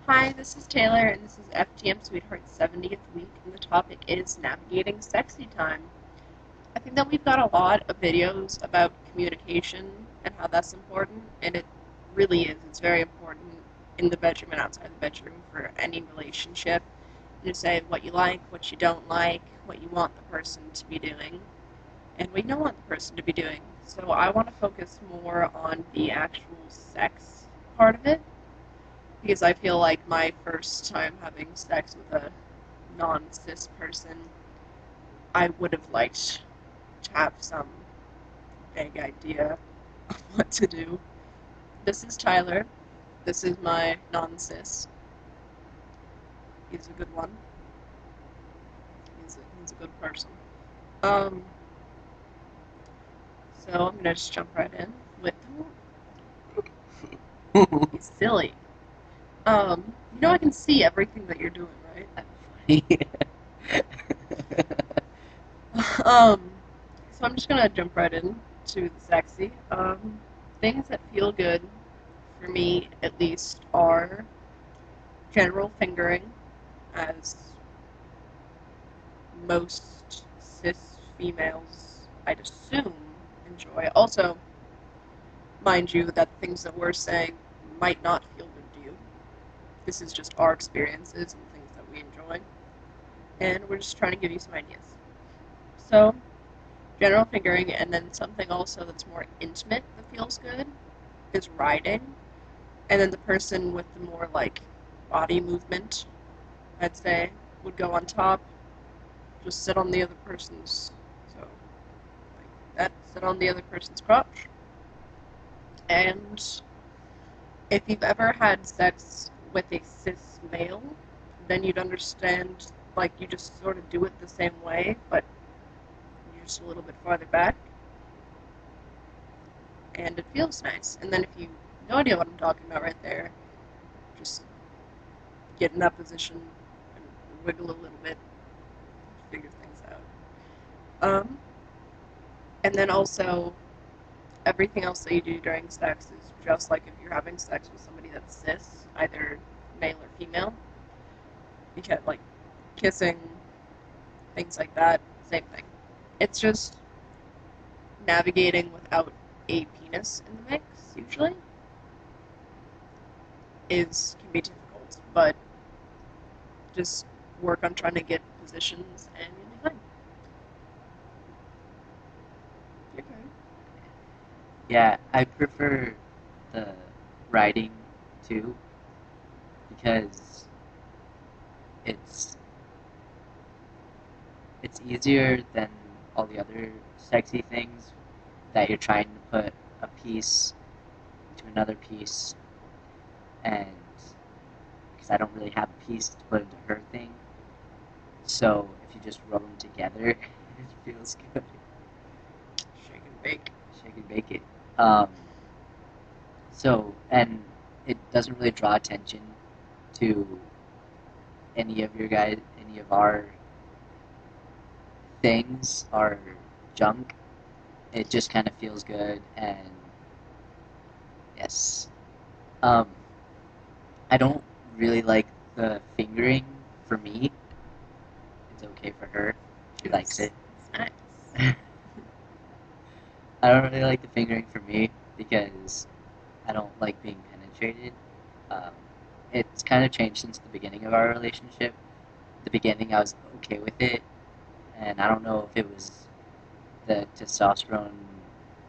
Hi, this is Taylor, and this is FTMSweethearts' 70th week, and the topic is navigating sexy time. I think that we've got a lot of videos about communication and how that's important, and it really is. It's very important in the bedroom and outside the bedroom for any relationship. You say what you like, what you don't like, what you want the person to be doing, and what you don't want the person to be doing. So I want to focus more on the actual sex part of it because I feel like my first time having sex with a non-cis person, I would have liked to have some vague idea of what to do. This is Tyler. This is my non-cis. He's a good one. He's a good person. Um, so I'm gonna just jump right in with. He's silly. I can see everything that you're doing, right? Um, so I'm just gonna jump right in to the sexy. Things that feel good for me, at least, are general fingering, as most cis females, I'd assume, enjoy. Also, mind you, that things that we're saying might not feel good to you. This is just our experiences and things that we enjoy, and we're just trying to give you some ideas. So, general fingering, and then something also that's more intimate that feels good is riding, and then the person with the more like body movement, I'd say, would go on top, just sit on the other person's, so like that, sit on the other person's crotch. And if you've ever had sex with a cis male, then you'd understand, like, you just sort of do it the same way, but you're just a little bit farther back, and it feels nice. And then if you no idea what I'm talking about right there, just get in that position and wiggle a little bit, figure things out. And then also, everything else that you do during sex is just like if you're having sex with somebody that's cis, either male or female. Because, like, kissing, things like that, same thing. It's just navigating without a penis in the mix, usually, can be difficult, but just work on trying to get positions and you'll be fine. Okay. Yeah, I prefer the writing too because it's it's easier than all the other sexy things that you're trying to put a piece into another piece, and because I don't really have a piece to put into her thing, so if you just roll them together, it feels good. Shake and bake. Shake and bake it. And it doesn't really draw attention to any of our things, our junk. It just kind of feels good, and yes. Um, I don't really like the fingering for me. It's okay for her. She likes it. It's nice. I don't really like the fingering for me because I don't like being penetrated. Um, it's kind of changed since the beginning of our relationship. The beginning, I was okay with it, and I don't know if it was the testosterone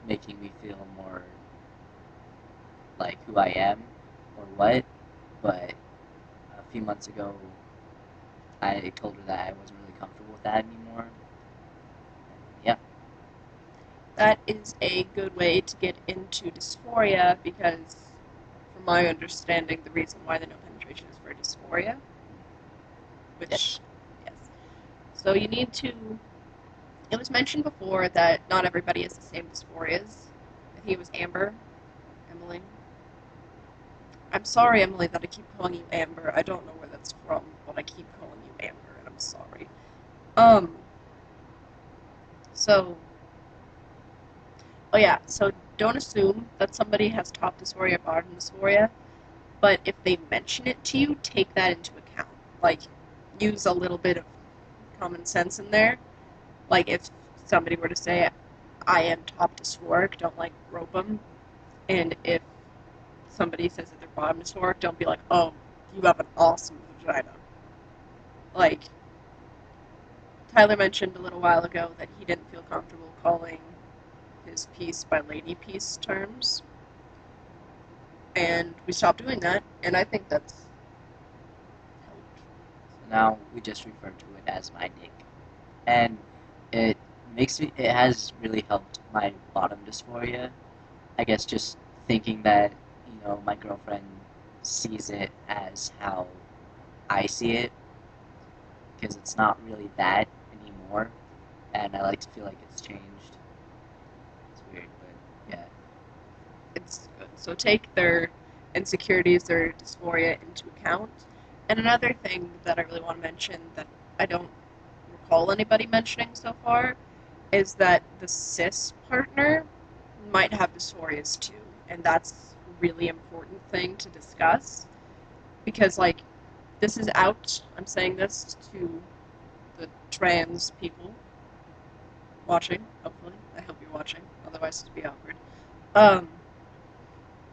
making me feel more like who I am or what, but a few months ago, I told her that I wasn't really comfortable with that anymore. Yeah. That is a good way to get into dysphoria because, from my understanding, the reason why the no penetration is for dysphoria, which, Yes. yes. So you need to. It was mentioned before that not everybody has the same dysphorias. I think it was Emily. I'm sorry, Emily, that I keep calling you Amber. I don't know where that's from, but I keep calling you Amber, and I'm sorry. Um, so, oh yeah, so don't assume that somebody has top dysphoria or bottom dysphoria. but if they mention it to you, take that into account. Like, use a little bit of common sense in there. Like, if somebody were to say, I am top dysphoric, don't, like, rope them. And if somebody says that they're bottom dysphoric, don't be like, oh, you have an awesome vagina. Like, Tyler mentioned a little while ago that he didn't feel comfortable calling his piece by lady piece terms. And we stopped doing that, and I think that's helped. So now we just refer to it as my dick. And it it has really helped my bottom dysphoria. I guess just thinking that, my girlfriend sees it as how I see it, because it's not really that anymore, and I like to feel like it's changed. It's weird, but yeah. It's good. So take their insecurities, their dysphoria into account. And another thing that I really want to mention that I don't recall anybody mentioning so far is that the cis partner might have dysphorias too. And that's a really important thing to discuss because, like, this is out. I'm saying this to the trans people watching, hopefully. I hope you're watching, otherwise it'd be awkward.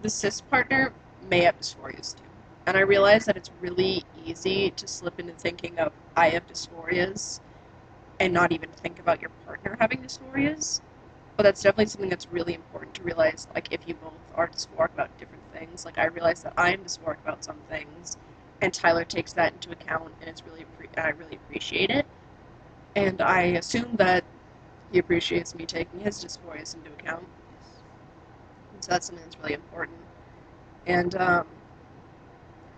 The cis partner may have dysphorias too. And I realize that it's really easy to slip into thinking of, I have dysphorias, and not even think about your partner having dysphorias. But that's definitely something that's really important to realize, like, if you both are dysphoric about different things. Like, I realize that I am dysphoric about some things, and Tyler takes that into account, and I really appreciate it. And I assume that he appreciates me taking his dysphorias into account. So that's something that's really important. And there's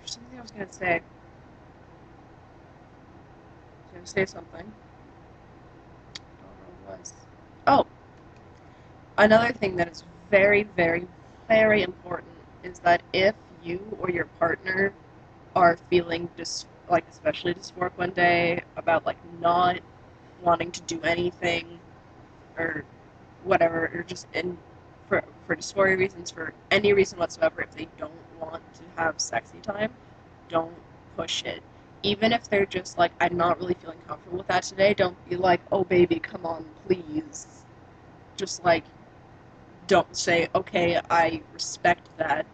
something I was gonna say. I was gonna say something. I don't know what it was. Oh, another thing that is very, very, very important is that if you or your partner are feeling like especially dysphoric one day about like not wanting to do anything or whatever, or just for dysphoria reasons, for any reason whatsoever, if they don't want to have sexy time, don't push it. Even if they're just like, I'm not really feeling comfortable with that today, don't be like, oh baby, come on, please. Just like, don't say, okay, I respect that,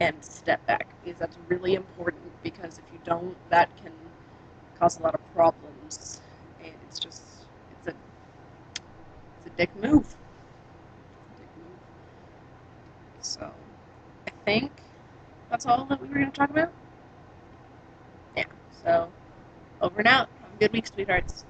and step back. Because that's really important, because if you don't, that can cause a lot of problems. And it's just, it's a, it's a dick move. So, I think that's all that we were going to talk about. Yeah, so over and out. Have a good week, sweethearts.